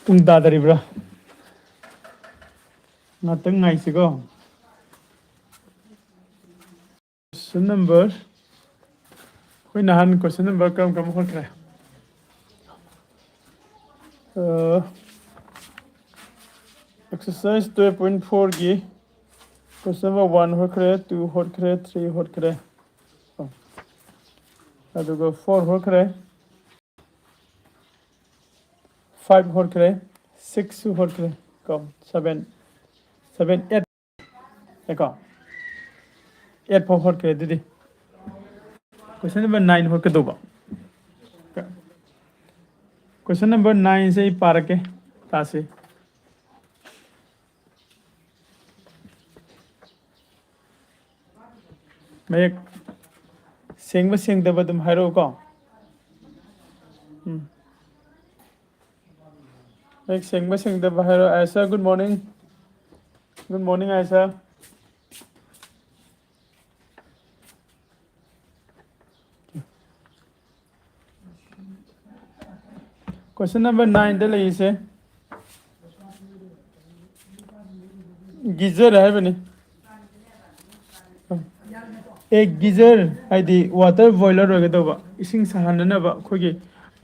ꯄꯨꯡ ꯇꯥꯗꯔꯤꯕ꯭ꯔꯥ ꯉꯥꯛꯇꯪ ꯉꯥꯏꯁꯤꯀꯣ question number ꯑꯩꯈꯣꯏ ꯅꯍꯥꯟ ꯀ꯭ꯋꯦꯁꯟ ꯅꯝꯕꯔ ꯀꯔꯝ ꯍꯣꯠꯈ꯭ꯔꯦ एक्सरसाइज 12.4 की क्वेश्चन नंबर 1 होखरे 2 होखरे 3 होखरे अदुगा 4 होखरे 5 होखरे 6 होखरे को 7 8 एको 8 फोर होखरे दीदी क्वेश्चन नंबर 9 होके दोबा क्वेश्चन नंबर 9 से पार के तासे मैं सेंग सेंगदब तुम हारो को एक सेंग सेंगदब हारो ऐसा गुड मॉर्निंग ऐसा क्वेश्चन नंबर 9 दे लई से गीजर है बनी एक गीजर है वाटर बॉयलर होगा इसिंग सहननब अखोगी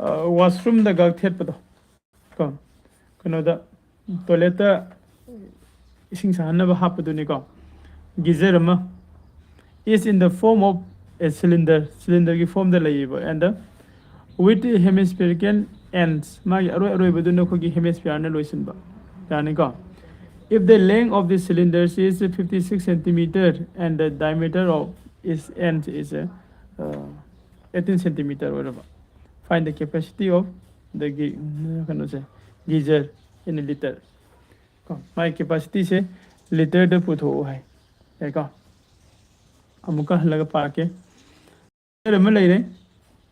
वाशरूम दा गल थेटपदो को कनोदा टॉयलेट इसिंग सहननब हापदुनी को गीजर अमा is in the form of a cylinder की form दा लईबो and with hemispherical ends मागी अरोय बदुन अखोगी hemisphere ने लोइसनबा यानी को if the length of the cylinder is 56 centimeter and the diameter of its end is 18 centimeter whatever, find the capacity of the geyser in a liter. My capacity से liter दे पुथो है ऐका अमुका लगा पाके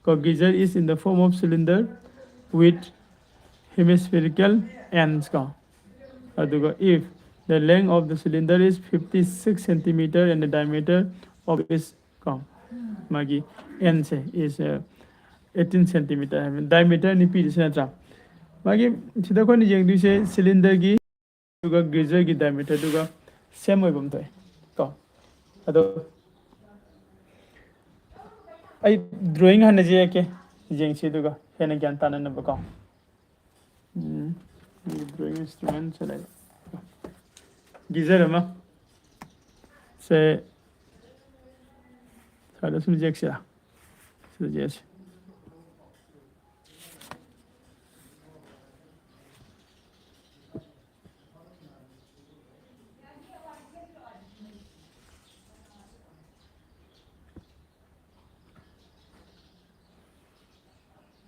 geyser is in the form of cylinder with hemispherical ends का if the length of the cylinder is 56 centimeter and the diameter of its magi ends is 18 centimeter diameter ni pi se magi sida ko ni jeng du se cylinder gi duga geyser gi diameter duga same oi bam thai ko ado ai drawing han je ke jeng si duga hena gyan tanan na ba ko drawing instrument se lai geyser ma se sada subject se suggest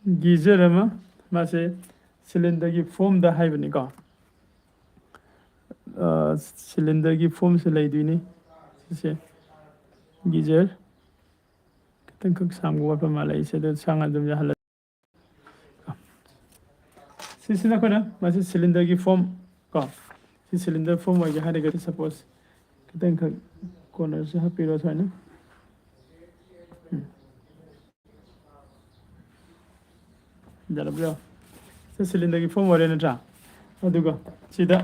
geyser ma mase cylinder की form दा है बनी का cylinder की form से लाई दुनी से geyser कितन कक सामगो पर माला इसे तो सांगा दम जा हल सिना को ना मसे cylinder की form का cylinder form हो जहाँ देखते suppose कितन कक corner से हापी रो था ना जरा ब्रो से cylinder की form वाले ना था अदुगा सीधा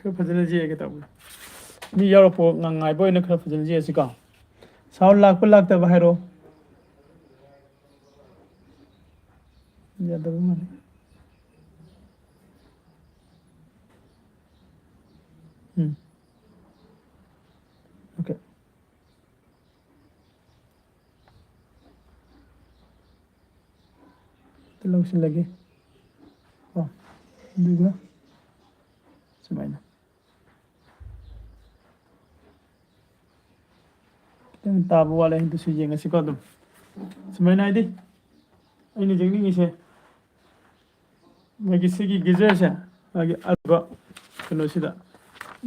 फजन जी के तब मी यारो ngangai boy na khara फजन जी सिका साउंड लाख पर लाख तब हैरो ज्यादा माने ओके तो लोग से लगे दुगा समाइना ताबो वाले हैं तो सुजेंगे सिका तुम समय ना इधर इन्हें जंगली किसे मैं किसी की गीजर से आगे अल्बा कनो सीधा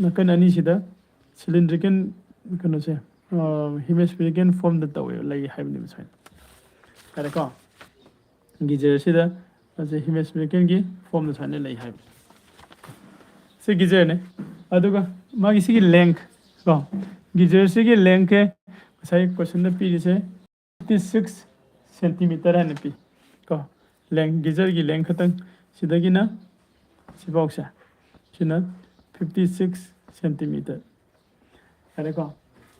नकन अनी सीधा सिलिंड्रिकल कनो से हेमिस्फेरिकल फॉर्म दत्ता हुए लगी हाइब नहीं बचाएं करे का गीजर सीधा ऐसे हेमिस्फेरिकल की फॉर्म दत्ता ने लगी हाइब से गीजर ने अदुगा मागी सिगी लेंथ को गीजर सिगी लेंथ के साइ क्वेश्चन द पी से 56 सेंटीमीटर है पी को लेंथ गीजर की लेंथ खतंग सिदगी ना सिबाउसा सिना 56 सेंटीमीटर है को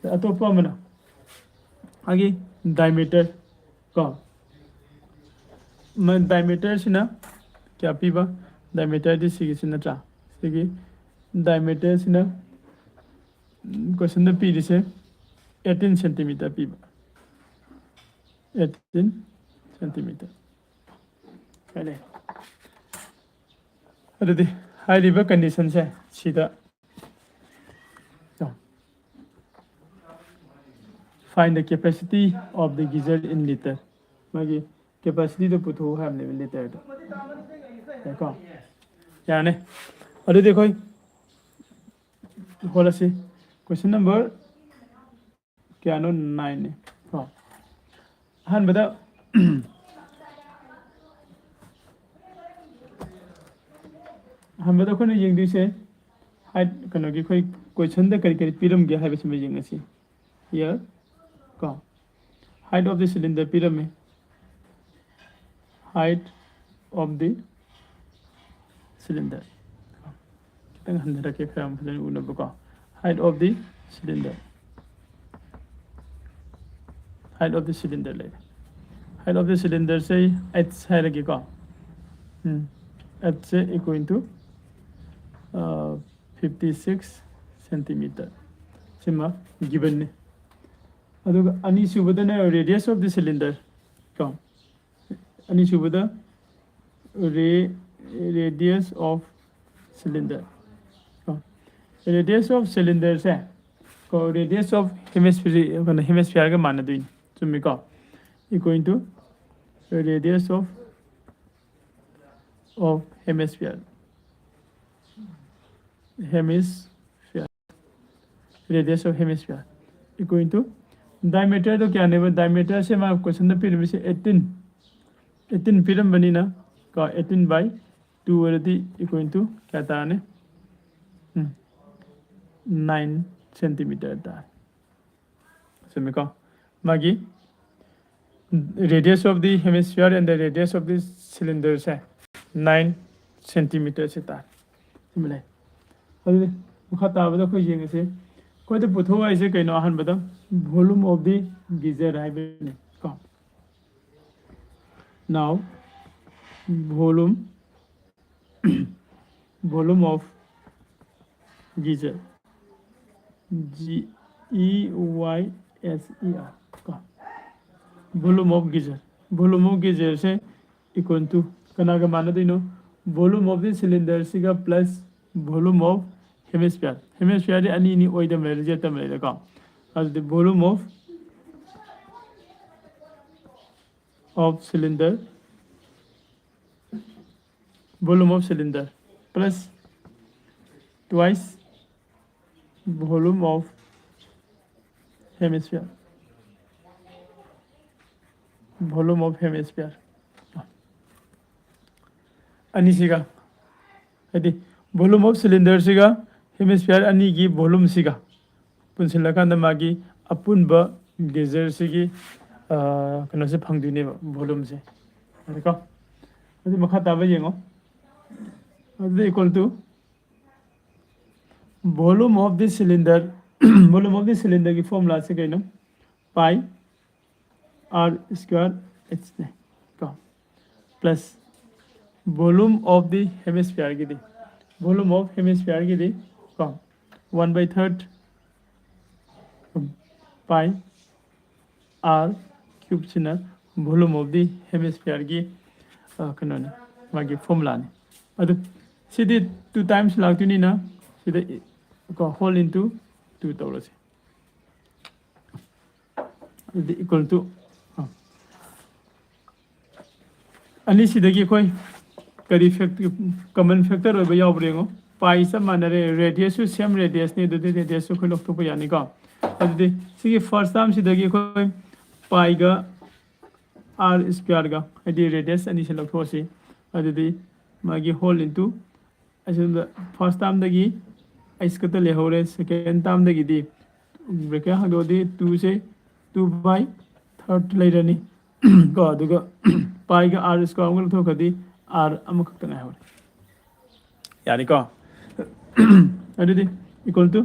अतोपा मना आगे डायमीटर को मैं डायमीटर सिना क्या पीबा डायमीटर दी सिगी सिना चा सिगी डायमीटर सिना क्वेश्चन द पी से 18 सेंटीमीटर पीबा 18 सेंटीमीटर है अदुदी हाइरिबा कंडीशन से सीधा find the capacity of the geyser in liter मागी capacity तो पुथो है हमने liter तो देखो क्या ने अरे देखो होला से क्वेश्चन नंबर क्या नो 9 ने हाँ हन बता हम बता कोने यंग दिसे हाइट कनो की कोई क्वेश्चन द करी पिरम गया है बिसमें यंग से here का height of the cylinder pyramid height of the cylinder kita handa rake kram phalen una buka height of the cylinder height of the cylinder le height of the cylinder say h hai rake ka h say equal to 56 centimeter sima given ne अदुगा अनि सुबदने radius of the cylinder का अनि सुबदा radius of cylinder का radius of cylinder से को radius of hemisphere का मान दुइन चुमी का equal to radius of hemisphere radius of hemisphere equal to diameter तो क्या नहीं डायमीटर से मैं क्वेश्चन पीरम से 18 पीरम बनी ना का 18/2 वाली इक्वल टू क्या था ने 9 सेंटीमीटर था समझ का मागी radius of the hemisphere and the radius of the cylinder से 9 सेंटीमीटर से था मिले अरे मुखाता बता कोई ये से कोई तो पुथो ऐसे कहीं ना हन बता वॉल्यूम ऑफ द गीजर है बेने का now volume of geyser GEYSER का वॉल्यूम ऑफ गीजर से इक्वल टू कना का मान दो वॉल्यूम ऑफ द सिलेंडर सिगा प्लस वॉल्यूम ऑफ हेमिस्फीयर अनि नि ओइदम ले जेतम ले का as the volume of cylinder plus twice volume of hemisphere अनि सिगा यदि वॉल्यूम ऑफ सिलेंडर सिगा हेमिस्फीयर अनि की वॉल्यूम सिगा पुनसिलकान मागी अपुनब गीजर सिगी कनो से फंगदुने वॉल्यूम से देखो अदि मखा ताबे येंगो अदि equal to volume of the cylinder की फॉर्मूला से कइनो पाई r स्क्वायर h ने का plus volume of the hemisphere की दी का 1/3 पाई r क्यूब सिना वॉल्यूम ऑफ द हेमिस्फीयर की कनो ने मागी फॉर्मूला ने अदु सिदि 2 टाइम्स लागतुनी ना सिदि को होल इनटू 2 तौरसे अदु इक्वल टू अनि सिदगी कोई करी फैक्टर कॉमन फैक्टर होबे यावब्रेगो पाई सब मानरे रेडियस सेम रेडियस ने दुदि रेडियस को लखतो यानी का अदि सिगी फर्स्ट टाइम सिदगी कोई पाई गा r स्क्वायर गा अदि रेडियस अनि से लखतोसी अदि मागी होल इनटू असे फर्स्ट टाइम दगी x kata le hore second term da gidi bracket hado di 2 se 2 by third later ni ko aduga pi ga r square ngal tho kadi r amak ta ngai hore yani ko adudi equal to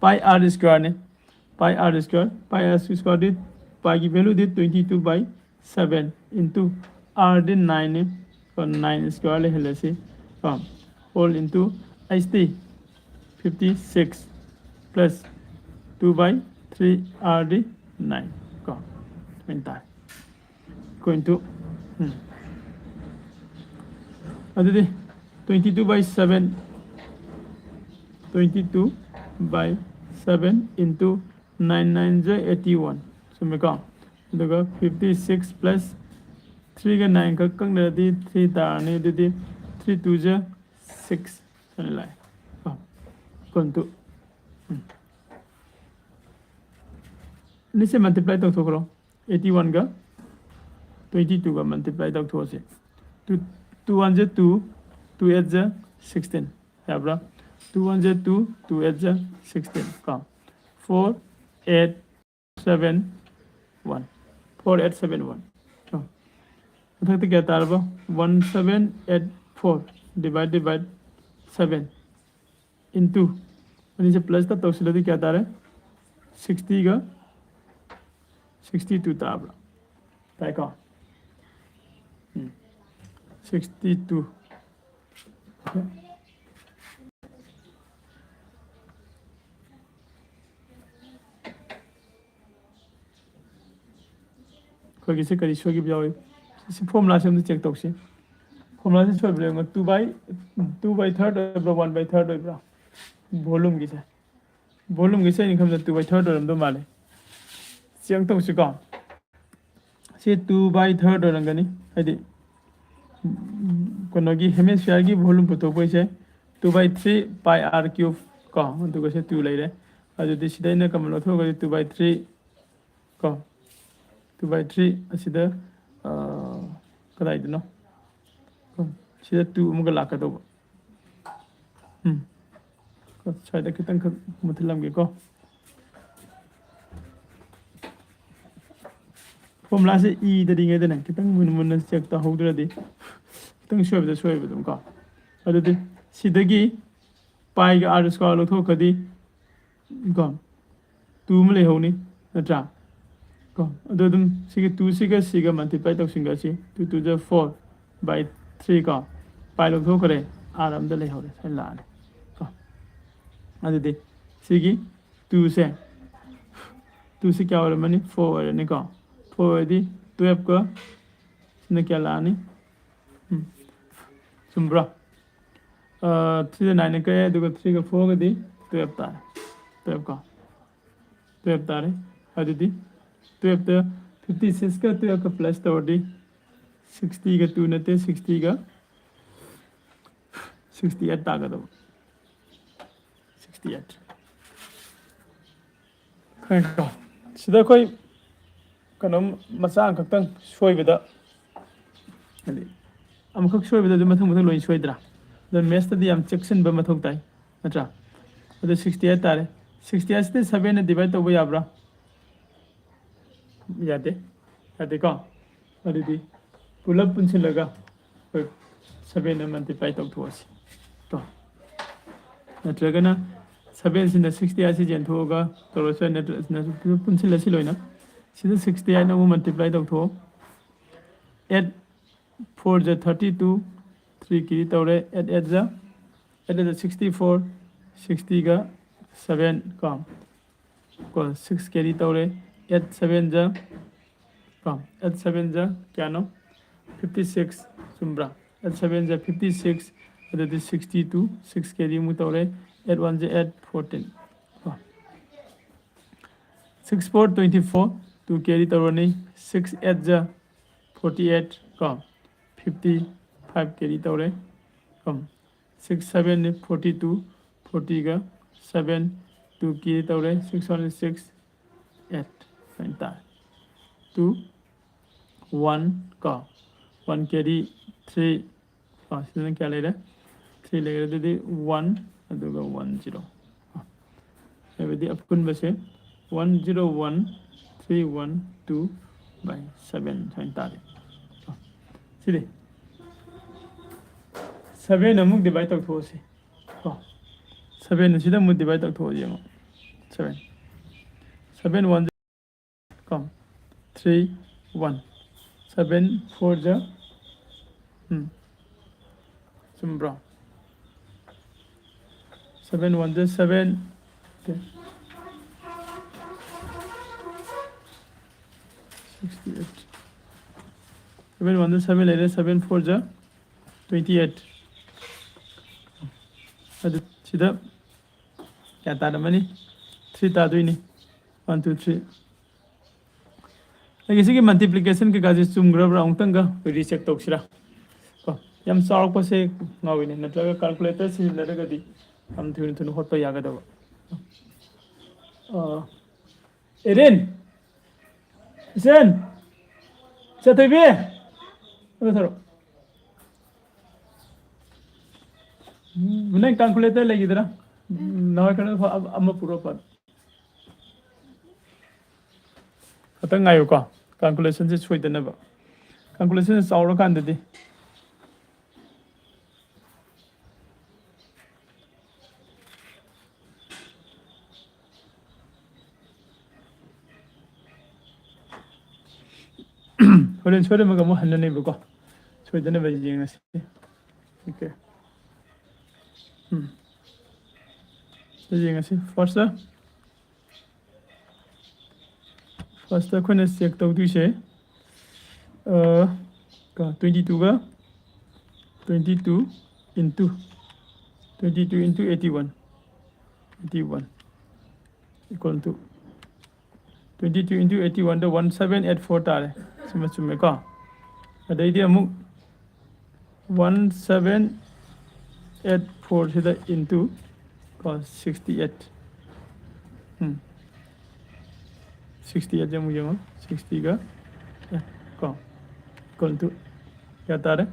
pi r square ne pi r square di pi की value दी 22 by 7 into r दी 9 ने तो 9 square ले हेले से whole into ht 56 plus 2 by 3 r दी 9 को मिलता है going to अदे 22 by 7 22 by 7 into 9 9 is 81 so मैं कहूँ तो 56 plus 3 का 9 का कंग रहती 3 तारने देती 3 2 जा 6 चलने लाए कौन तो निसे मल्टीप्लाई तो करो 81 का 22 का मल्टीप्लाई तो थोड़ा से 2 1 जा 2 2 8 जा 16 है ब्रा 2 1 जा 2 2 8 जा 16 का 4 8 7 1 4 8 7 1 तो क्या तार बा 1784 divided by 7 into से प्लस था तो सिला क्या तार है 60 का 62 तार बा ताई का 62 거기 색깔이 수학이 비하여 formula से हम चेक तो से formula से छोड़ बोलेंगे 2 by third और 1 by third और वॉल्यूम की से इनकम से 2 by third और हम तो माले सिंग तो से कौन से 2 by third और अंगनी है दी कोनोगी हेमिस्फीयर की वॉल्यूम पुतो कोई से 2 by 3 pi r cube का हम तो कैसे 2 ले रहे और जो दिशा इन्हें कम लो तो 2 by 3 का 2 by 3 असिदा कदाइदनो सिदा 2 अमुक लाकदो को साइड खितंग मुथलम के को फॉर्मूला से e दरिंगे देना खितंग मुन चेक ता होदरदि खितंग सोयबदम को अदुदि सिदगी पाई का r स्क्वायर लथोखदि को 2 म लेहौनी नत्रा को अदुदम सिगे 2 सिगा मल्टीप्लाई तौसिंगा सि 2 2 जा 4 by 3 को पाई लथोखरे r अमदा लेहौरे लाने को अदुदि सिगी 2 से क्या हो मनी 4 और ने को 4 दी 12 को ने क्या लानी सुम्ब्रा 3 9 का 3 का 4 दी 12 तारे 12 का 12 तारे अदुदि 12 तो 56 का 12 का प्लस तो दी 60 का 2 नते 60 का 68 ताका दो 68 खैर सिदा कोई कनम मचा खतंग सोयबदा अदि अमखक सोयबदा मथंग लोइन सोयद्रा द मेस्ट दी am सेक्शन बा मथोक ताई नत्रा अदि 68 तारे 68 से 7 ने डिवाइड तो याब्रा यादे को अदि पुलअप पुनसे लगा 7 ने मल्टीप्लाई तो थोसी तो नत्रगना 7 से 68 से जेन थोगा तो से पुनसे लसी लोइना सिदा 68 ने मल्टीप्लाई तो थो 8 4 जा 32 3 की तौरे 8 8 जा 64 60 का 7 कम को 6 कैरी तौरे 8 7 जा कम 8 7 जा क्या नो 56 सुम्ब्रा 8 7 जा 56 अदि 62 6 कैरी मु तौरे 8 1 जा 8 14 6 4 24 2 कैरी तौरे नहीं 6 8 जा 48 कम 55 कैरी तौरे कम 6 7 ने 42 40 का 7 2 की तौरे 606 8 फैंटा 2 1 का 1 कैरी 3 इसमें क्या ले रहा है 3 लेगरदि 1 अदुगा 1 0 एबदि अपुन बसे 1 0 1 3 1 2 by 7 साइन तारे सिदे 7 अमुक डिवाइड तक थोसे को 7 सिदा मु डिवाइड तक थो येमो 7 7 1 कम 3 1 7 4 जा चुम्ब्रा 7 1 जा 7 okay 68 7 1 जा 7 ले 7 4 जा 28 अदु सिदा क्या तारा मनी 3 तादुइनी 1 2 3 इसी की मल्टीप्लिकेशन के काजे चुमग्रब्रा उंगतंग रीचेक तौसिरा को यम चारक से गाविने नत्रगा कैलकुलेटर सिजिनरगदी हम थुन थुन होत यागदब एरेन इसन चतबे थरो मुने कैलकुलेटर लेगिदरा नवा कन अम पूरा पर खतंग आयो को कैलकुलेशन से सोइदनबा कैलकुलेशन चाउर कांददि होरेन सोरे मग मो हन्ननेबको सोइदनबा जेंगसे ओके जेंगसे फर्स्ट अखोने चेक तौदुइसे 22 का 22 into 22 into 81 equal to 22 into 81 the 1784 तारे सिम चुमे को अदैदि अमुक 1784 सिदा into को 68 68 जमु जमु 60 का को equal to क्या तारे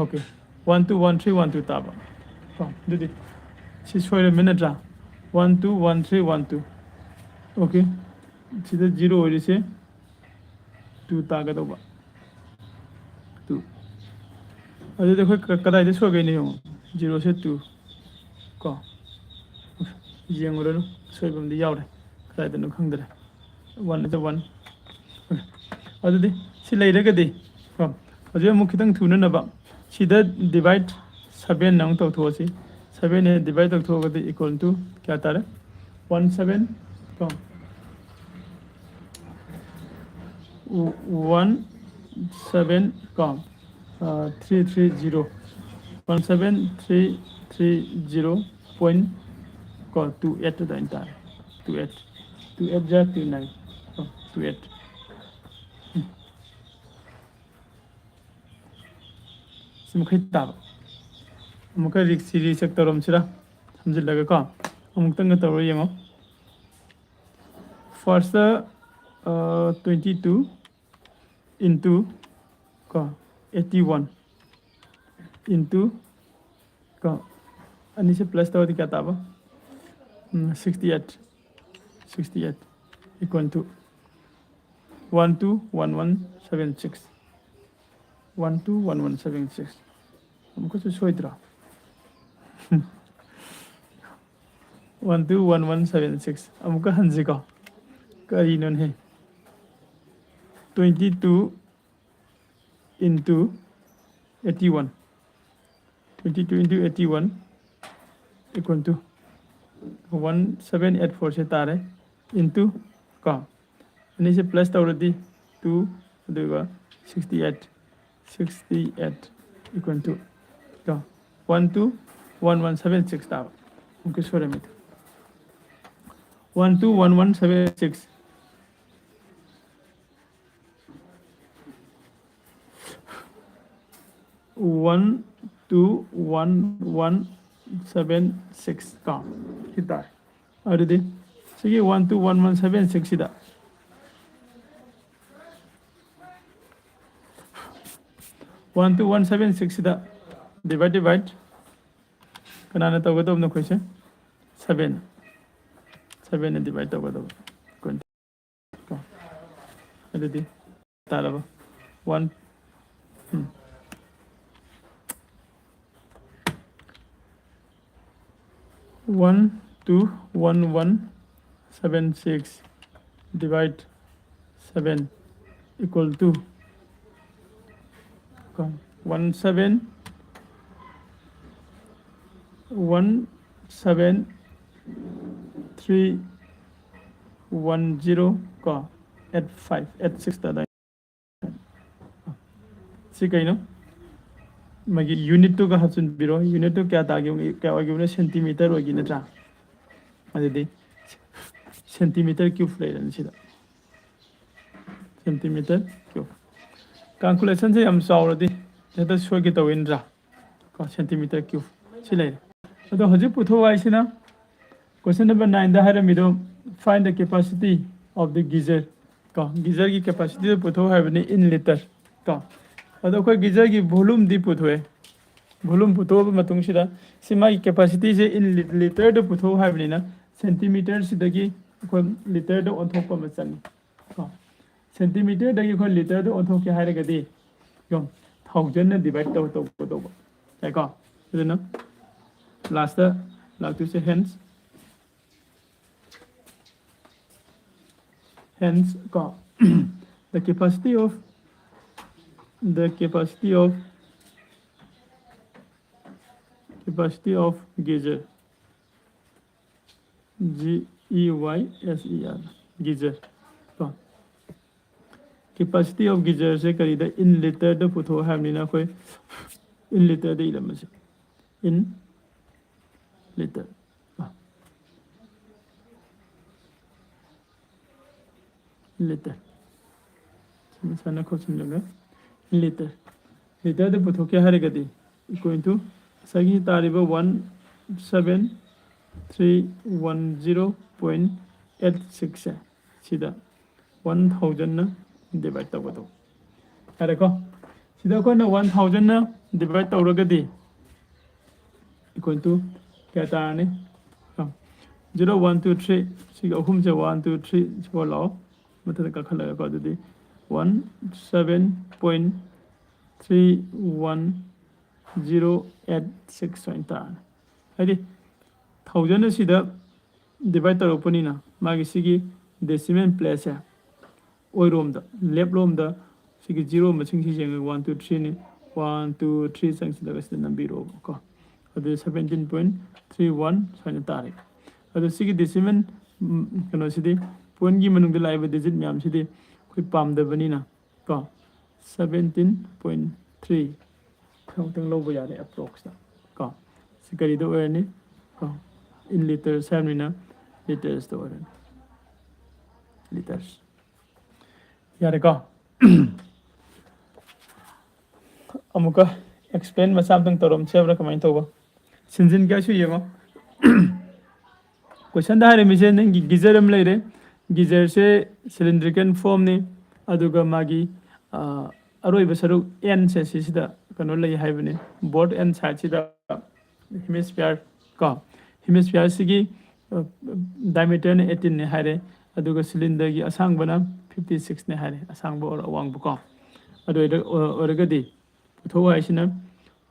ओके 1 2 1 3 1 2 ताबा को दुदि 6 4 मिनट रा 1 2 1 3 1 2 ओके सिदा 0 ओरिसे 2 तागदोबा 2 अदे देखो कदाइदे सोगैनि हो 0 से 2 को येंगुरनु सोइबमदि यावरे कदाइदनु खंगदरे 1 is 1 अदुदि सि लेरगदि को अजे अमुक खितंग थुननबा सिदा डिवाइड 7 नंग तौथोसि 7 ने डिवाइड तौथोगदि इक्वल टू क्या तारे 17 को 17 को 330 17330 point को 28 द इंटायर 28 जा 29 28 सिमखै ताब अमुक सीरीज चेक तौरम सिरा समझिलगा को अमुक्तंग तौर येंगो फर्स्ट 22 into को 81 into को अनि से प्लस तौर क्या ताब 68 equal to 121176 121176 हमको तो सोइद्रा 121176 हमको हंजी को करी नन है 22 into 81 22 into 81 equal to 1784 से तारे into का अनि से प्लस तौरदी 2 अदुगा 68 equal to का 121176 ताब उनके सोरे में 121176 121176 का हिता है और दे सही 121176 सीधा 121176 सीधा डिवाइड कनाना तौगदबनो खोइसे 7 7 डिवाइड तौगदब कोन को अदुदि तारबो 1 1 2 1 1 7 6 divide 7 equal to 1 7 1 7 3 1 0 को 8 5 8 6 दा सी कहीं ना मगी यूनिट तो का हसन बिरो यूनिट तो क्या तागे क्या होगी सेंटीमीटर होगी नत्रा अदे सेंटीमीटर क्यूब लेरन सिदा सेंटीमीटर क्यूब कैलकुलेशन से हम चावरदी हेता सोगे तविनद्रा को सेंटीमीटर क्यूब सिले अदो हजि पुथोवाइसिना क्वेश्चन नंबर 9 दा हारमिदो find the capacity of the geyser को गीजर की कैपेसिटी पुथो हाबने इन लीटर को अदो कोई गीजर की वॉल्यूम दी पुथोए वॉल्यूम पुथोब मतुंग सिदा सिमा की कैपेसिटी से इन लीटर द पुथो हाबनिना सेंटीमीटर सिदगी को लीटर द ओंथोप मचनी को सेंटीमीटर दगी को लीटर द ओंथोके हारगदी यो 1000 न डिवाइड तो को अदुना लास्ट लातु से hence the capacity of geyser GEYSER geyser तो capacity of geyser से करी द इन लीटर द पुथो हमनिना कोई इन लीटर द इलम से इन लीटर लीटर मिसाना क्वेश्चन लगा लीटर लीटर द पुथो के हारगदी इक्वल टू सगी तारिबो 17310.86 है सीधा 1000 न डिवाइड तौगदो हारेको सीधा को न 1000 न डिवाइड तौरगदी इक्वल टू क्या तारने 0 1 2 3 सिगा अहुम से 1 2 3 बोलो मतलब का खला को दे 17.3108 सोइंता है 1000 सिदा डिवाइड तौरपनिना मागी सिगी डेसिमल प्लेस है ओइ रोम द लेफ्ट रोम द सिगी 0 मसिंग सी जेंग 1 2 3 ने 1 2 3 संग सिदा गस नंबर रो को अदु 17.31 सोइंता रे अदु सिगी डेसिमल कनो सिदी पॉइंट की मनुंग लाइव डिजिट म्याम सिदी कोई पामदबनिना को 17.3 खाउतंग लोबो यारे अप्रोक्स को सिकरी दो एने को इन लीटर सेमिना लीटर्स तो एने लीटर्स यारे को अमुका एक्सप्लेन मसाबदंग तोरम सेब्रा कमाइन तोबा सिनजिन क्या छु येगो क्वेश्चन दा हारे मिसे नंगी गीजर हम लेरे गीजर से सिलिंड्रिकल फॉर्म ने अदुगा मागी अरोइब सरुक एन से सिदा कनो लई हाइबने बोर्ड एन साइड सिदा हेमिस्फीयर का हेमिस्फीयर सिगी डायमीटर ने 18 ने हारे अदुगा सिलिंडर की असांग बना 56 ने हारे असांग बो और अवांग बको अदु ओरगदी पुथो हाइसिना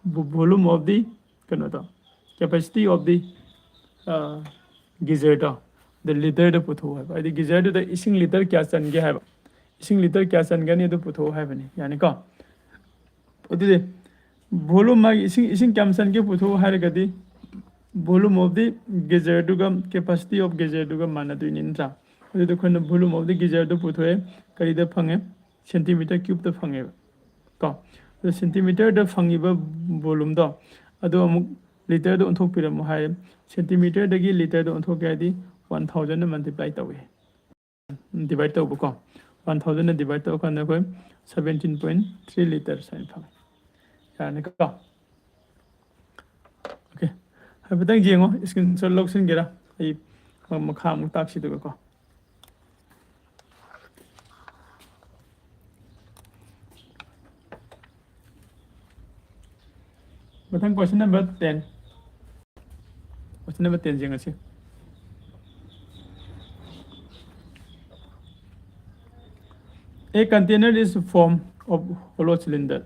वॉल्यूम ऑफ द कनो तो कैपेसिटी ऑफ द गीजर तो द लीटर द पुथो है अदि गीजर द इसिंग लीटर क्या चनगे है इसिंग लीटर क्या चनगनी द पुथो है बने यानी को अदि वॉल्यूम मा इसिंग क्या चनगे पुथो हारगदी वॉल्यूम ऑफ द गीजर दुगा कैपेसिटी ऑफ गीजर दुगा मानदुइन इंट्रा अदि द खन वॉल्यूम ऑफ द गीजर द पुथो है करी द फंगे सेंटीमीटर क्यूब द फंगे को द सेंटीमीटर द फंगिबा वॉल्यूम द अदो अमुक लीटर द ओंथोक पिरम हाय सेंटीमीटर दगी लीटर द ओंथोक यादी 1000 ने मल्टीप्लाई तवे डिवाइड तब को 1000 ने डिवाइड तब खान कोई 17.3 लीटर साइन फंग यानी का ओके हाबतंग जेंगो स्क्रीनशॉट लॉक्सन गेरा आई मखा मु ताक्सी तो को बतंग question number 10 question number 10 jeng asi. A container is formed of hollow cylinder.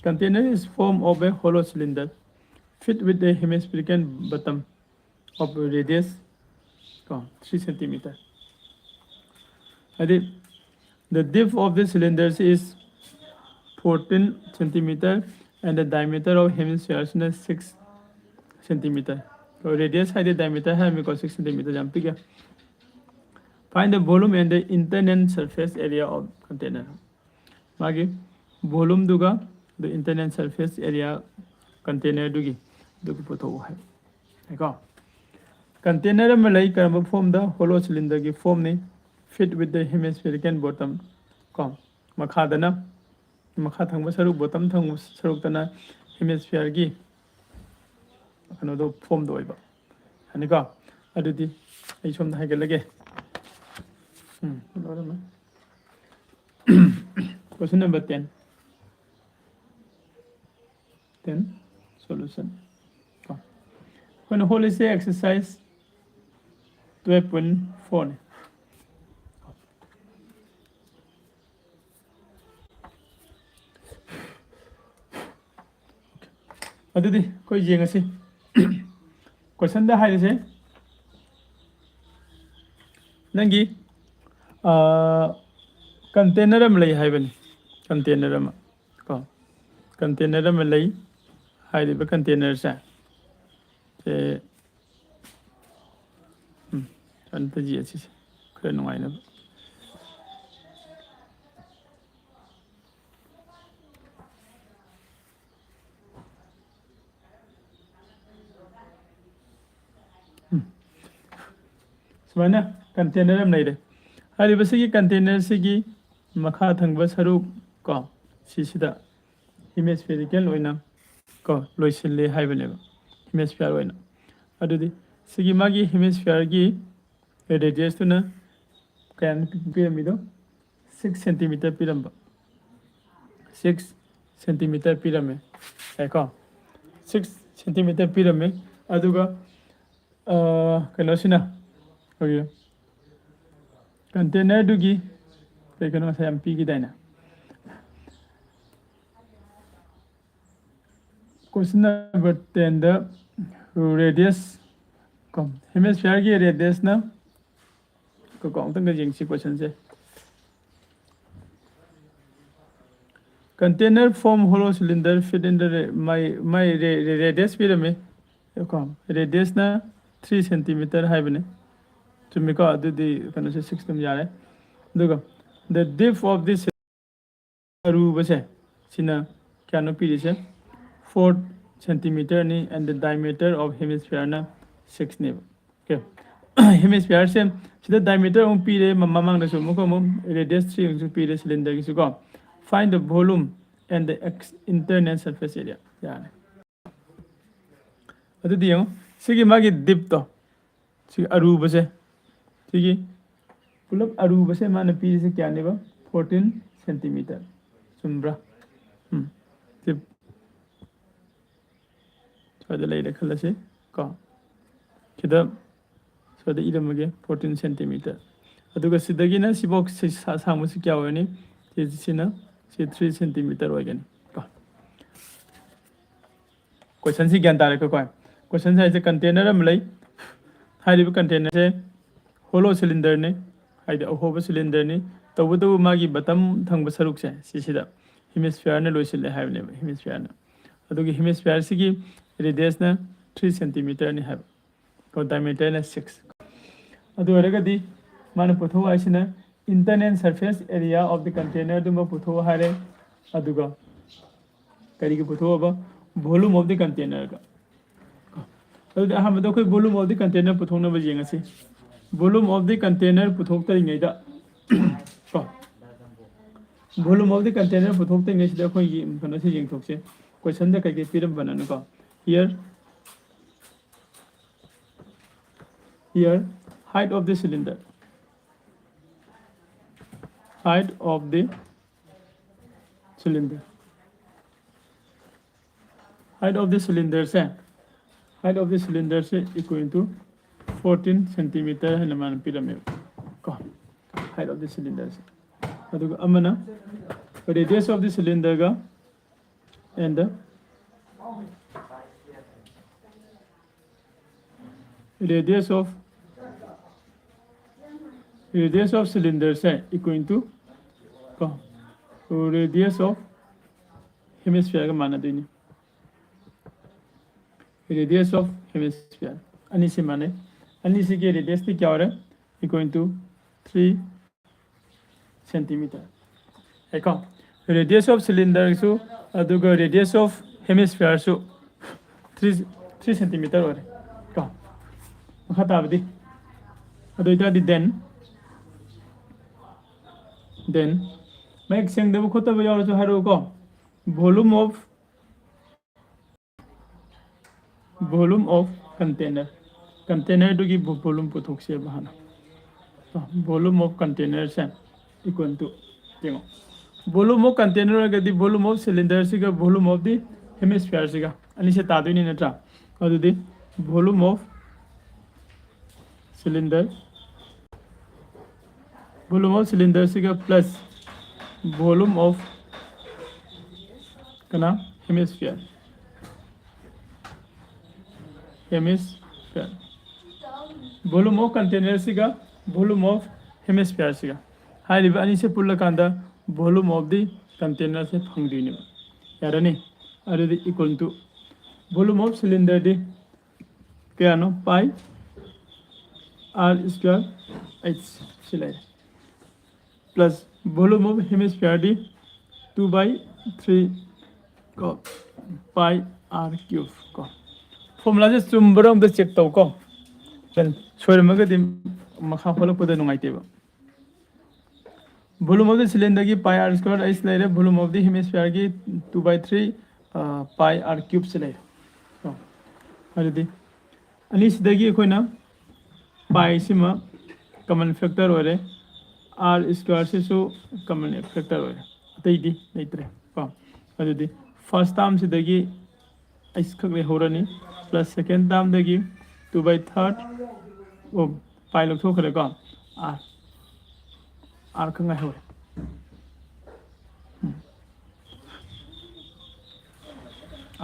Container is formed of a hollow cylinder fit with a hemispherical bottom of radius 3 centimeter. The depth of the cylinders is 14 centimeter and the diameter of hemisphere is 6 centimeter. So radius है diameter है मेरे को 6 centimeter जम pick है. Find the volume and the internal surface area of container. मागे volume दुगा the internal surface area container दुगी दुग पुतो है. देखो container में लई कर form the hollow cylinder की form ने fit with the hemispherical bottom. को मखा दना मखा थंग सरुक bottom थंग सरुक तना hemisphere की कनो form दो इबा. है निका अदुदी ऐ सोम दा है लगे. Question number 10. 10 solution. When whole is exercise 12.4. अदुदी कोई जेंगसी क्वेश्चन दा हाइसे नंगी कंटेनर में लई हाइबनी कंटेनर में को कंटेनर में लई हाइबे कंटेनर से अंत जी अच्छी से खरे नुआई ना समाना कंटेनर में नहीं रहे हारी बस की कंटेनर से की मखा थंग सरुक को सिदा हेमिस्फेरिकल होइना को लोइसिले हाइबने हेमिस्फेयर होइना अदुदी सिगी मागी हेमिस्फेयर की रेडियस तुना कैन पिरामिडो 6 सेंटीमीटर पिरामबा 6 सेंटीमीटर पिरामे है 6 सेंटीमीटर पिरामे अदुगा कनोसिना ओके कंटेनर दुगी कनो से एमपी की दाइना क्वेश्चन नंबर 10 द रेडियस कम हेमिस्फीयर की रेडियस ना को कौन तंग जिंगसी क्वेश्चन से container form hollow cylinder fit in the माय रेडियस पिरामे कम रेडियस ना 3 सेंटीमीटर है बने चुमिका अदुदी कनो से 6 तुम जा रहे दुगा the depth of this aru base sina kyano piri se 4 centimeter ni and the diameter of hemisphere na 6 ne okay hemisphere se sida diameter on pire mamang da su mo ko mo radius 3 su pire cylinder ki su ko find the volume and the internal surface area yani adu diyo sigi magi depth to sigi aru base sigi pull-up अरूब से मान P से क्या नेबा 14 centimetre चुम्ब्रा SIP सद लई रखल से को खिदा सद इरमगे 14 सेंटीमीटर अदुगा सिदगी ना सिबोक से सामु से क्या होनी सिना से 3 सेंटीमीटर होगनी को क्वेश्चन से ज्ञान तारे को क्वेश्चन से कंटेनर में लई हाइरिब कंटेनर से होलो सिलेंडर ने हाइड अहोब सिलेंडर ने तब मागी बटम थंग सरुक से सिदा हेमिस्फीयर ने लोइसिले हाइबने हेमिस्फीयर ने अदुगी हेमिस्फीयर सिगी रेडियस ना 3 सेंटीमीटर ने हाइब को डायमीटर ना 6 अदु अरगदी मान पुथो आइसिना internal surface area of the container दुम पुथो हारे अदुगा करी के पुथो अब वॉल्यूम ऑफ द कंटेनर का अदु हम तो कोई वॉल्यूम ऑफ द कंटेनर पुथोना बजेंगसी volume of the container पुथोक्तरिङैदा को volume of the container पुथोक्तरिङैसिदा खोइ कनो से जेंथोक्से क्वेश्चन द कई पिरम बनानो को here height of the cylinder height of the cylinder height of the cylinder से height of the cylinder से equal to 14 centimeter है नमान pyramid को height of the cylinder से अदुग अमना radius of the cylinder का and the radius of cylinder से equal to को radius of hemisphere का माना देनी radius of hemisphere अनि से माने अनि से के radius थी क्या हो रहा है equal to 3 centimeter है क्या radius of cylinder so अदुगा radius of hemisphere so 3 centimeter हो रहा है क्या मखता बदी अदु इतना दी then मैं एक सेंग देवो खोता बजाओ जो हरो को volume of container तो की volume पुथुक से बहाना तो volume of container से equal to देखो volume of container अगर दी volume of cylinder से का volume of दी hemisphere से का अन्य से तादू नहीं नट्रा और दी volume of cylinder से का plus volume of कना hemisphere volume of container से का volume of hemisphere से का हाई रिव अनि से पुल्ला कांदा volume of the container से फंग दी नहीं यार नहीं अरे दी equal to volume of cylinder दी क्या नो pi r square h सिलाई plus volume of hemisphere दी 2/3 को pi r cube को फॉर्मूला से चुम्बरम द चेक तो को then सोरे मगे दिन मखा फॉलो को द नुंगाइते बा volume of the cylinder की pi r square h ले रहे volume of the hemisphere की 2/3 pi r cube से ले तो अरे दी अनी सिद्धगी कोई ना pi से म कॉमन फैक्टर हो रहे r square से सो कॉमन फैक्टर हो रहे तो इदी नहीं तरह को अरे दी फर्स्ट टर्म सिद्धगी इस खगले हो रहा नहीं प्लस सेकेंड टर्म देगी 2/3 वो पाई लोग थोक रहे कौन आर खंगा हो रहे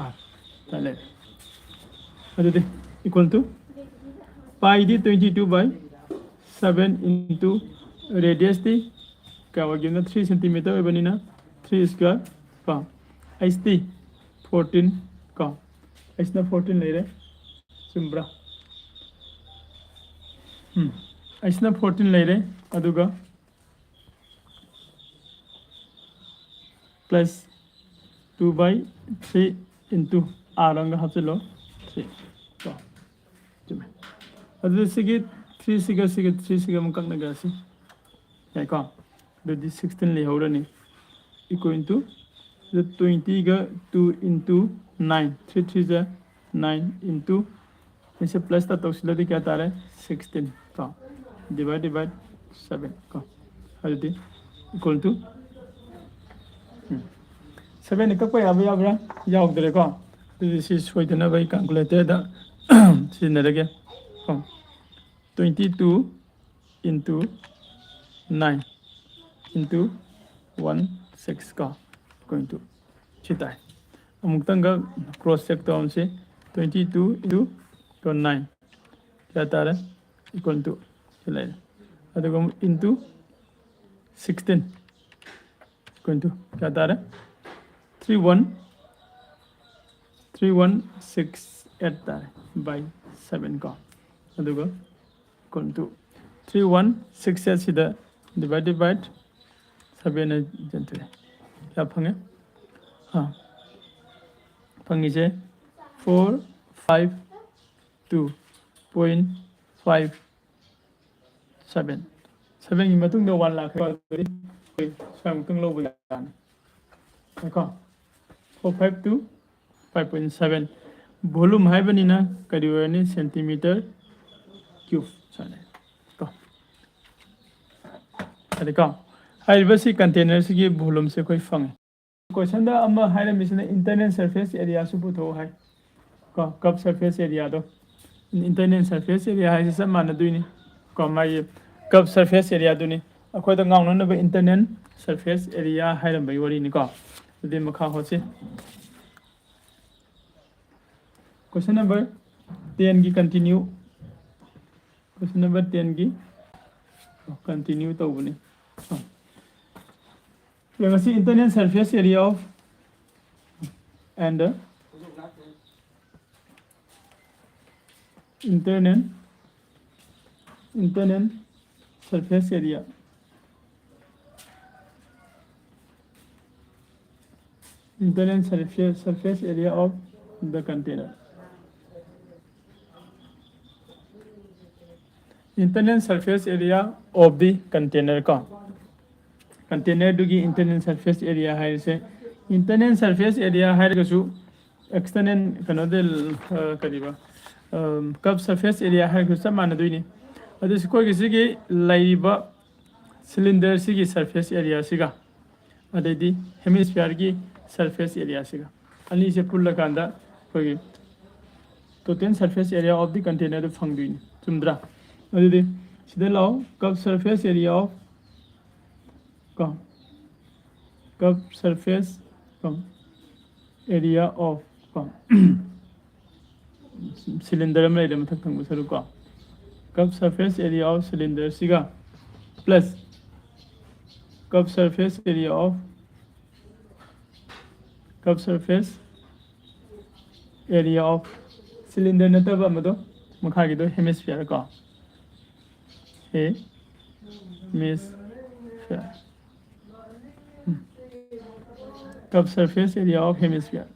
आर चले अरे दे इक्वल टू पाई दी 22/7 into radius दी क्या वो गिना 3 सेंटीमीटर बनी ना 3 स्क्वायर का एच दी 14 का इसना 14 ले रहे सिंब्रा इसना 14 ले रहे अदुगा प्लस 2/3 into आरंग हाथ लो 3 तो जुमे अदु सिगे 3 सिगे मुकंग नगर सी है का दो 16 ले हो रहा नहीं इक्वल टू 20 का 2 into 9 3 3 जा 9 into इसे प्लस था तो उसले क्या तारा है 16 का डिवाइड 7 का अरे दी इक्वल टू 7 का कोई अब याबरा याव दरे का तो इसे सोइतना भाई कैलकुलेटर दा सिनरगे का 22 into 9 into 16 का going to चिता है अमुक्तंग का क्रॉस चेक तो हमसे 22 into 9 क्या तारा इक्वल टू चलाए अदुगो into 16 इक्वल टू क्या तारा 3168 तारा by 7 का अदुगो इक्वल टू 3168 सीधा divided by 7 है जनते क्या फंगे हाँ फंगी से 452.57 7 की मतुंग दो 1 लाख है कोई स्वयं तुम लोग बुलाने देखो 452.5.7 वॉल्यूम है बनी ना करीब नहीं सेंटीमीटर क्यूब साने को अरे का हाई बस कंटेनर से की वॉल्यूम से कोई फंगे क्वेश्चन दा अम्मा high mission internal surface area से पुथो है ko cup surface area do internal surface area hai se man du ni ko mai cup surface area du ni akhoi da ngau na ba internal surface area hai ram bai wari ni ko de makha ho se question number 10 ki continue question number 10 ki continue to bani yang si internal surface area of and internal surface area internal surface area of the container internal surface area of the container ka container dugi internal surface area hai se internal surface area hai ga su external kanodel kariba cup surface area hai ga samana duini adu sikoi gi sigi laiba cylinder sigi surface area siga adedi hemisphere gi surface area siga ani se pulla kanda koi total surface area of the container phangduini chumdra adedi sida law cup surface area of cup surface area of cylinder में इधर मथक थंग बसरु का cup surface area of cylinder सिगा plus cup surface area of cylinder नता बा मदो मखा की दो hemisphere का hemisphere cup surface area of hemisphere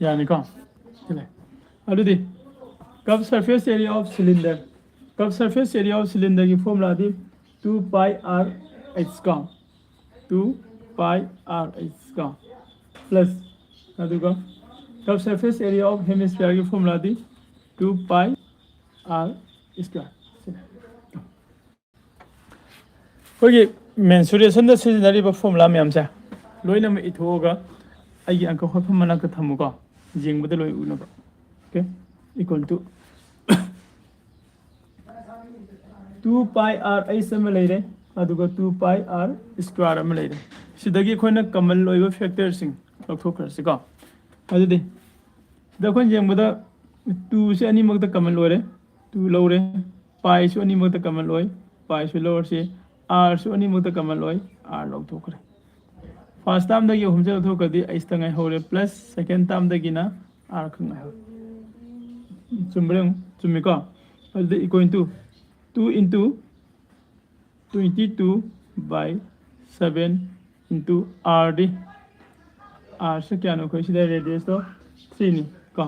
यानी कौन चले अरे cup surface area of cylinder cup surface area of cylinder की फॉर्मूला दी 2 pi r h का 2 pi r h का प्लस अदुगा cup surface area of hemisphere की फॉर्मूला दी 2 pi r स्क्वायर कोई मेंसुरेशन द सिजनरी फॉर्मूला मैम से लोइना में इथोगा आई अंक होफ मना का थमुको जिंग बदल लोइ उनबा okay equal to 2 pi r ai सम लेरे अदुगा 2 pi r स्क्वायर अम लेरे सिदगी खोना कमल लोइबा फैक्टर सिंग लौथोखरसे को अदुदि दखोन जिंग बदा 2 से अनि मगदा कमल लोरे 2 लोरे pi से अनि मगदा कमल लोय pi से लोर से r से अनि मगदा कमल लोय r लौथोखरे फर्स्ट टाइम दगी हमसे लौथोकदी इस तंगाय होरे प्लस सेकंड टाइम दगी ना r खंगाय हो चुमब्रें चुमिको अदुदि equal to 2 into 22 by 7 into r d r से क्या नो कोई सीधा रेडियस तो 3 नी को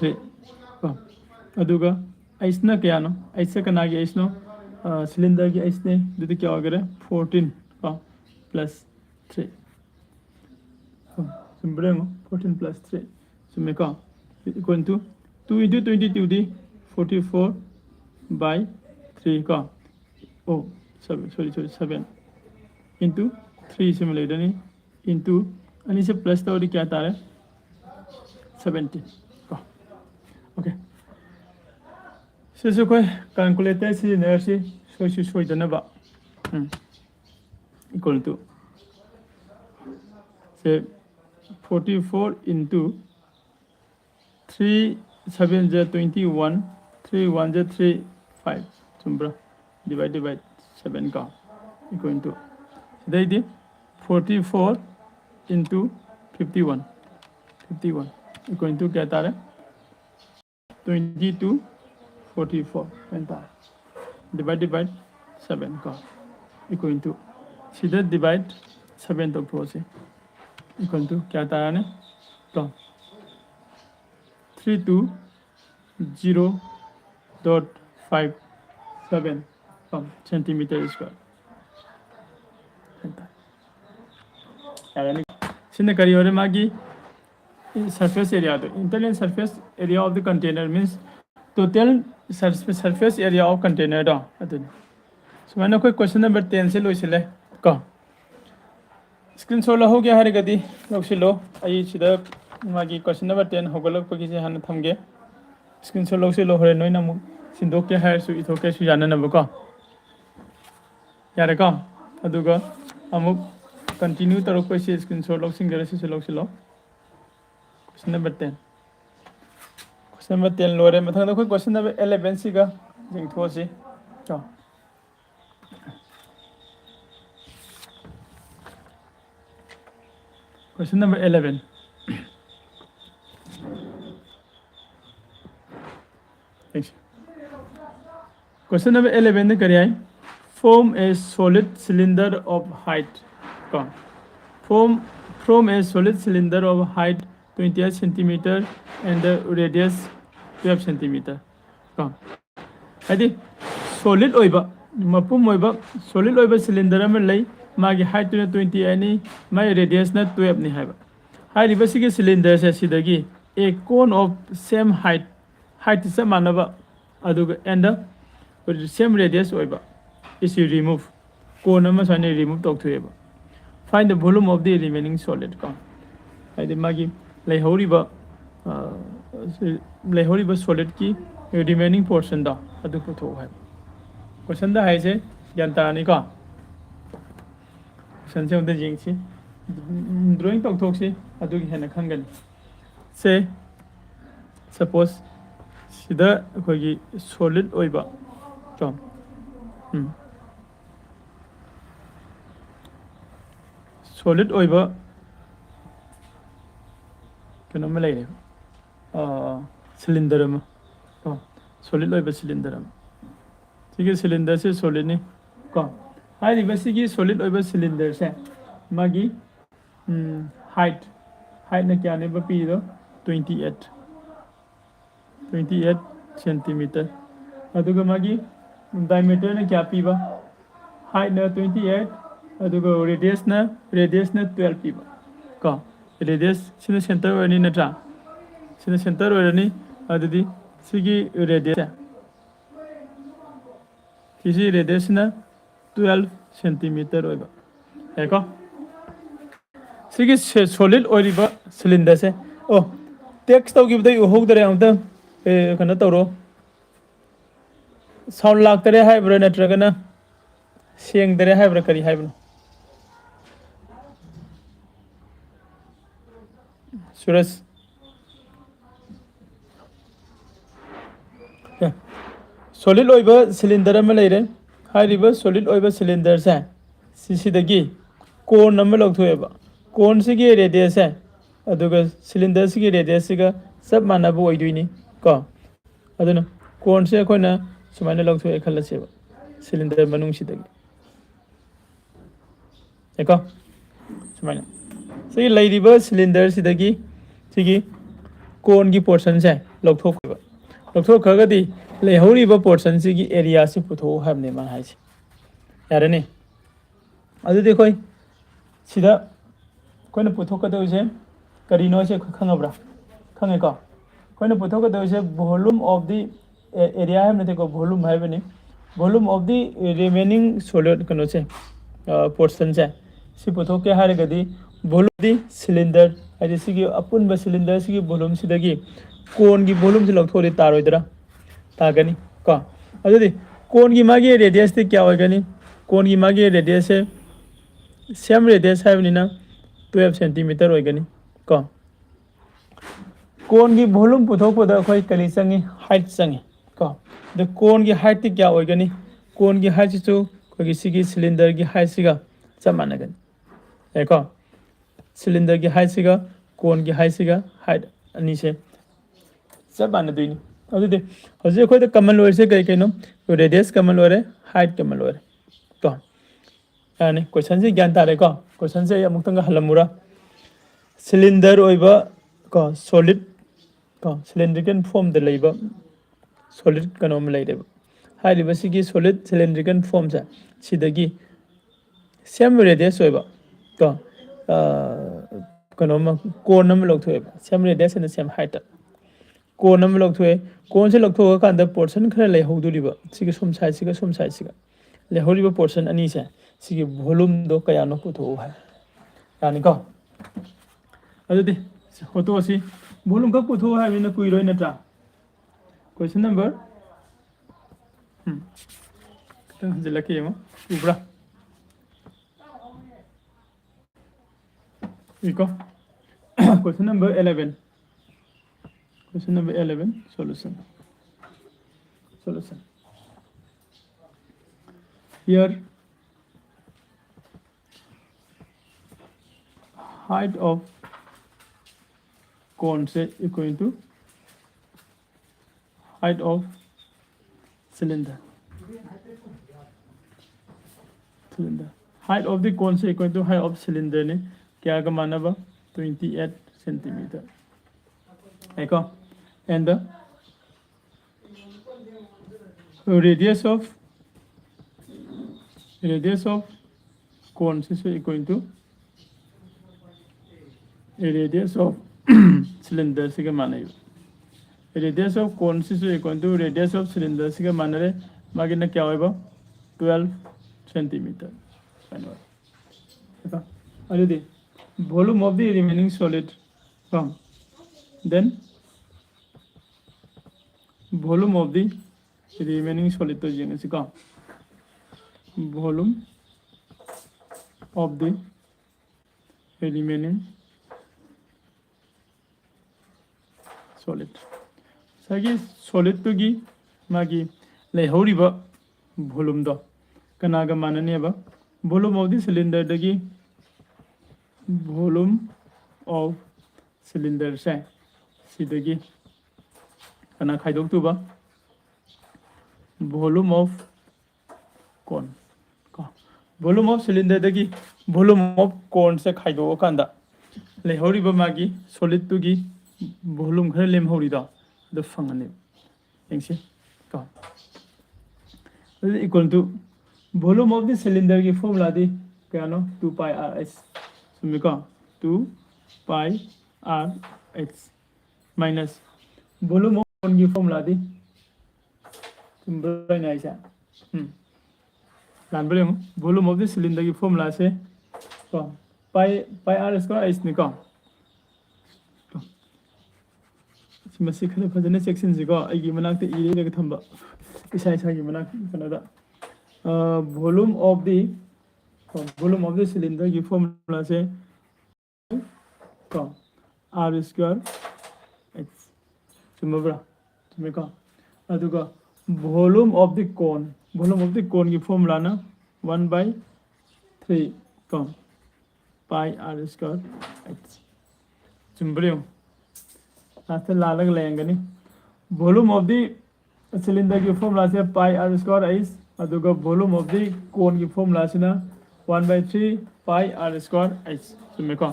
3 को अदुगा आइस ना क्या नो आइस से कना गया आइस नो सिलेंडर की आइस ने दुदी क्या हो गया 14 को प्लस 3 सिंपल 14 प्लस 3 सुमे को इक्वल टू 2 into 22 दी 44 by 3 का oh 7 into 3 सिमुलेट नहीं into अनि से प्लस तो क्या आता है 17 का ओके से कोई कैलकुलेटर से नर्सी सोई दना बा इक्वल टू से 44 into 3 7 is 21 3 1 is 3 5 चुम्ब्रा डिवाइड 7 का इक्वल टू दे 44 into 51 इक्वल टू क्या आता है 22 44 पेंटा डिवाइड 7 का इक्वल टू सीधा डिवाइड 7 तक पहुँचे इक्वल टू क्या आता है तो 320.57 सेंटीमीटर स्क्वायर सिने करी और मागी सरफेस एरिया तो internal surface area of the container means total surface area of container दो अदुन सुमाना कोई क्वेश्चन नंबर 10 से लोइसले को स्क्रीनशॉट लहोगे हारगदी लौसिलो आई सिदा मागी क्वेश्चन नंबर 10 होगलकपगी से हाना थमगे स्क्रीनशॉट लौसिलो होरे नोइना मु सिंदोके हारसु इथोके सु जाननबको यारे को अदुगा अमुक कंटिन्यू तरोपसे स्क्रीनशॉट लौसिंगरे से लौसिलो क्वेश्चन नंबर 10 क्वेश्चन नंबर 10 लोरे मथंग कोई क्वेश्चन नंबर 11 सिगा जिंगथोसी तो क्वेश्चन नंबर 11 क्वेश्चन नंबर 11 ने करिए form a solid cylinder of height from a solid cylinder of height 28 centimeter and the radius 12 centimeter हाइदि solid ओइबा मपुम ओइबा solid ओइबा cylinder अमा लई मागी height ना 28 नि माई radius ना 12 नि हाइबा हाइरिबा सिगे cylinder से सिदगी a cone of same height से मानबा अदुगा and the same radius ओइबा is remove cone अमा साने remove तोक्थुएबा find the volume of the remaining solid का हाइदि मागी लेहोरिबा solid की remaining portion दा अदु पुथो है क्वेश्चन दा है से जानता नहीं का क्वेश्चन से उधर जिंगसी ड्राइंग तोक्थोक्सी अदु की है ना खंगन से suppose सिदा कोई solid ओइबा तो solid ओइबा कनो में ले सिलेंडर में solid ओइबा सिलेंडर में ठीक है सिलेंडर से solid नहीं को हाई रिवर्स की solid ओइबा सिलेंडर से मागी height ने क्या ने बपी दो 28 सेंटीमीटर अदुगा मागी diameter ने क्या पीबा height ने 28 अदुगा radius ने 12 पीबा का radius सिने सेंटर वरनी नट्रा सिने सेंटर वरनी अदुदी सिगी radius किसी radius ने 12 सेंटीमीटर होगा है को सिगी solid ओरिबा सिलेंडर से ओ टेक्स्ट तो गिव दे होग दरे हम त कना तोरो साउंड लागतरे हाइब्र नट्रगना सेंगदरे हाइब्र करी हाइब्र सुरस solid ओइबा सिलेंडर में लेरे हाइरिबा solid ओइबा सिलेंडर से सिसिदगी कोन नंबर लौथोएबा कोन सिगी रेडियस है अदुगा सिलेंडर सिगी रेडियस सिगा सब मानबो ओइदुइनी को अदुना कोन से कोइना सुमाइना लौथोए खलसेबा सिलेंडर मनुंग सिदगी एको सुमाइना सिगी लैरिबा सिलेंडर सिदगी सिगी कोन की पोर्शन से लौथोखगदी लेहौरिबा पोर्शन सिगी एरिया से पुथो हाबने मा हाइसे यारने अदुदि कोइ सिदा कोइना पुथोकदोसे करिनो से खंगब्रा खंगेको कोइना पुथोकदोसे वॉल्यूम ऑफ द एरिया है नते को वॉल्यूम है बने volume of the remaining solid कनो से पोर्शन से सि पुथोके हारगदी वॉल्यूम द सिलेंडर आदि सिगी अपुन सिलेंडर सिगी वॉल्यूम सिदगी कोन की वॉल्यूम से लौथोरे तारोइदरा तागनी को अदुदि कोन की मागी रेडियस ते क्या होगनी कोन की मागी रेडियस है सेम रेडियस है बनिना 12 सेंटीमीटर होगनी को कोन की वॉल्यूम पुथोकपदा अखोय कली संगे हाइट संगे को द कोन की हाइट ते क्या होगनी कोन की हाइट जो कोई सिगी सिलेंडर की हाइट सिगा समानगन एको सिलेंडर की हाइट सिगा कोन की हाइट सिगा हाइट अनि से सब मानदुइनी अदुदि हजे अखोय द कमन लोयर से कइनो रेडियस कमन लोयर हाइट कमन लोयर तो यानी क्वेश्चन से ज्ञान तारे को क्वेश्चन से अमुक्तंग हलमुरा सिलेंडर ओइबा को सॉलिड को सिलिंड्रिकल फॉर्म द लेबा सॉलिड कनोम लेदेबा हाइरिबा सिगी सॉलिड सिलिंड्रिकल फॉर्म से सिदगी सेम रेडियस ओइबा तो कनोम कोनम लौथोएबा same radius and same height कोनम लौथोए कोन से लौथोगा कांदा पोर्शन खरा लेहौदुरिबा सिगी सोम साइड सिगा लेहौरिबा पोर्शन अनि से सिगी वॉल्यूम दो कयानो पुथो है यानी को अदुदी फोटो सी वॉल्यूम का पुथो है बिना कोई रोई नटा क्वेश्चन नंबर कितने जिला के मो उबरा इको question number 11 question number 11 solution here height of cone say equal to height of cylinder height of the cone say equal to height of cylinder ने क्या का माना बा 28 centimeter ऐको and the radius of cone is equal to radius of cylinder से क्या माना है radius of cone is equal to radius of cylinder से क्या माना है मागे ना क्या होगा 12 centimeter ऐसा अरे दे volume of the remaining solid from then volume of the remaining solid तो जीने से का volume of the remaining solid Sagi solid तो गी मागी ले होरी बा volume दो कनागा मानने बा volume of the cylinder दगी volume of cylinder से सीधे कना खाइदोक तो बा volume of cone का volume of cylinder दगी volume of cone से खाइदो कांदा ले होरी बा मागी solid तो गी volume घर लेम होरी दा द फंगने यंगसे का equal to volume of the cylinder की formula दी क्या नो 2 pi r h सुमी का 2 pi r h minus volume of cone की formula दी तुम बराबर नहीं आया लान बरे volume of the cylinder की formula से का pi r square h निका मसी खने फजने सेक्शन से को आइगी मनाक ते इरे लगे थंबा इसा की मनाक कनदा volume of the cylinder की formula से का r square h सुमबरा तुम्हें का अदुगा volume of the cone की formula ना 1/3 का pi r square h सुमबरे आस्ते लालग लेंगे नहीं volume of the cylinder की formula से pi r square h अदुगा volume of the cone की formula से ना 1/3 pi r square h सुमे को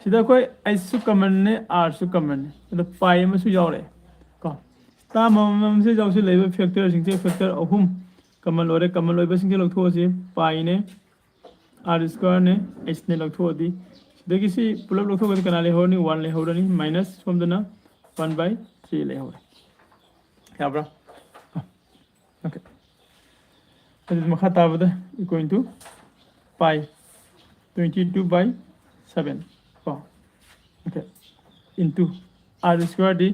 सीधा कोई h सु कमन ने r सु कमन ने मतलब pi में सु जाओ रे को ताम से जाओ से लेवल फैक्टर सिंचे फैक्टर अहुम कमन लोरे कमन लोरे सिंचे लोग थोड़ा से pi ने r square ने h ने लोग थोड़ा दी सीधा किसी पुलब लोग थोड़ा कनाले हो नहीं 1 ले हो रही माइनस फ्रॉम द ना 1/3 ले हो रही क्या ब्रा ओके तो मखा ताबद equal to pi 22/7 oh okay into r square d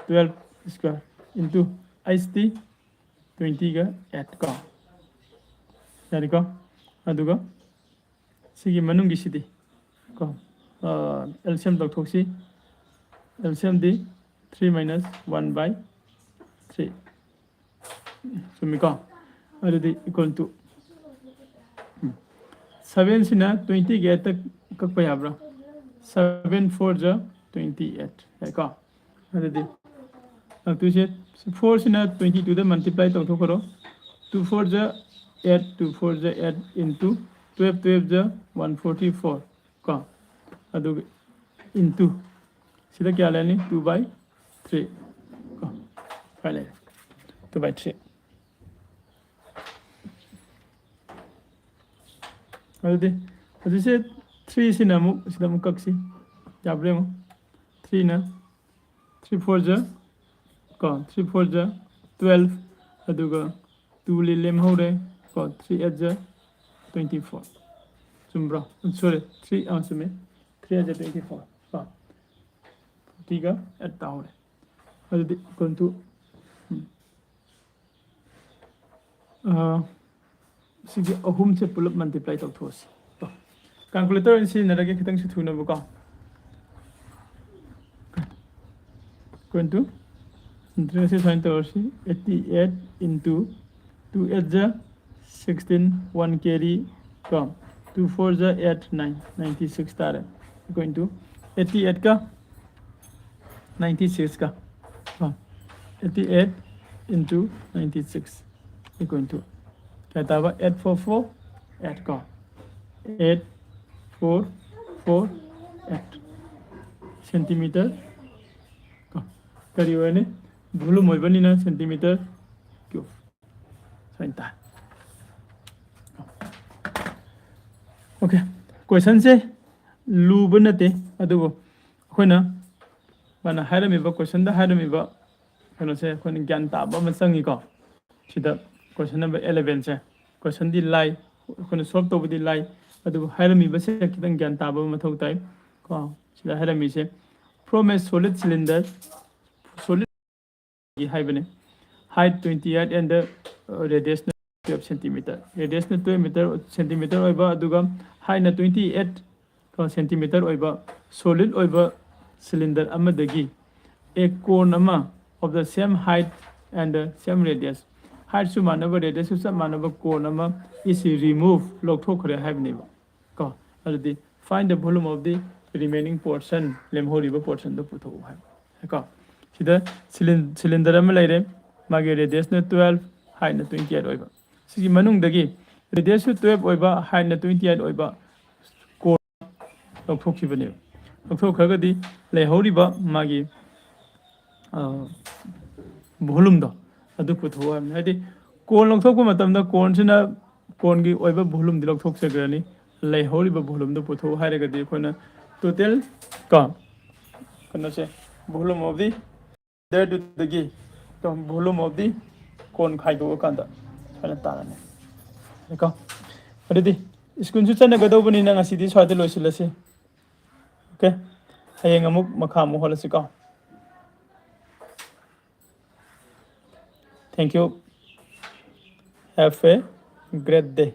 12 square into h d 20 का 8 का यानी का अदुगा सिगी मनुंग की सिदी का LCM तक थोक्सी LCM d 3 minus 1/3 सुमिका अरे इक्वल टू 7 सिना 20 के तक कक पे आबरा 7 4 जा 28 है का अरे अब तू से 4 सिना 22 द मल्टीप्लाई तो करो 2 4 जा 8 2 4 जा 8 into 12 जा 144 का अदु into सीधा क्या लेनी 2/3 का पहले 2/3 अदु से 3 सिना मु सिदा मु कक्सी जाबरे मु 3 ना 3 4 जा का 3 4 जा 12 अदुगा 2 ले लेम हो रे का 3 8 जा 24 चुम्ब्रा सॉरी 3 चुम्मे 324 ꯀꯣ 40ꯒ ꯑꯦꯗ ꯇꯧꯍꯧꯔꯦ ꯑꯗꯨꯗꯤ ꯏꯀ꯭ꯋꯦꯜ ꯇꯨ ꯁꯤꯒꯤ ꯑꯍꯨꯝꯁꯦ ꯄꯨꯂꯞ ꯃꯜꯇꯤꯄ꯭ꯂꯥꯏ ꯇꯧꯊꯣꯛꯑꯁꯤ ꯀꯣ ꯀꯥꯜꯀꯨꯂꯦꯇꯔ ꯑꯣꯏꯅ ꯁꯤꯖꯤꯟꯅꯔꯒꯦ ꯈꯤꯇꯪꯁꯨ ꯊꯨꯅꯕꯀꯣ इक्वल टू इंटरेस्ट से साइन तौर से 88 इंटू 2 8 जा 16 1 कैरी कम 2 4 जा 8 9 96 तारे इक्वल टू 88 का 96 का हाँ 88 इंटू 96 इक्वल टू कहता है 844 8 का 844 8 सेंटीमीटर करी हुए वॉल्यूम होइबनिना सेंटीमीटर क्यूब साइंता ओके क्वेश्चन से लूब नते अदुबो अखोना माना हाइरमिबा क्वेश्चन दा हाइरमिबा कनो से अखोन ज्ञान ताबा मसंगी को सिदा क्वेश्चन नंबर 11 से क्वेश्चन दी लाई अखोन सॉल्व तोबदी लाई अदुबो हाइरमिबा से कितन ज्ञान ताबा मथौ ताई को सिदा हाइरमि से from A solid cylinder solid हाइबने height 28 and the radius 12 centimeter radius 12 centimeter ओइबा अदुगा height 28 centimeter ओइबा solid ओइबा cylinder अमदगी एक कोन अमा of the same height and the same radius height सु मानबा radius सु मानबा कोन अमा is removed लौथोखरे हाइबनेबा को अदुदि find the volume of the remaining portion लेमहोरिबा portion दो पुथो high को सिदा cylinder में लेरे मागे रेडियस ने 12 हाइट ने 28 ओइबा सिगी मनुंग दगी रेडियस 12 ओइबा हाइट ने 28 ओइबा कोन लौथोखिबने लौथोखगदी लेहौरिबा मागे वॉल्यूम दो अदु पुथो हाइदि कोन लौथोकपा मतमदा कोन सिना कोन गी ओइबा वॉल्यूम दि लौथोकसगरनी लेहौरिबा वॉल्यूम दो पुथो हाइरगदी कोना टोटल का Kanse volume of the there to the gate the volume of the cone khaido kanda sana tarane ko adidi skun su chana gado bani na ngasi di swade loisilase okay hayeng amuk makha mu holasi ko thank you have a great day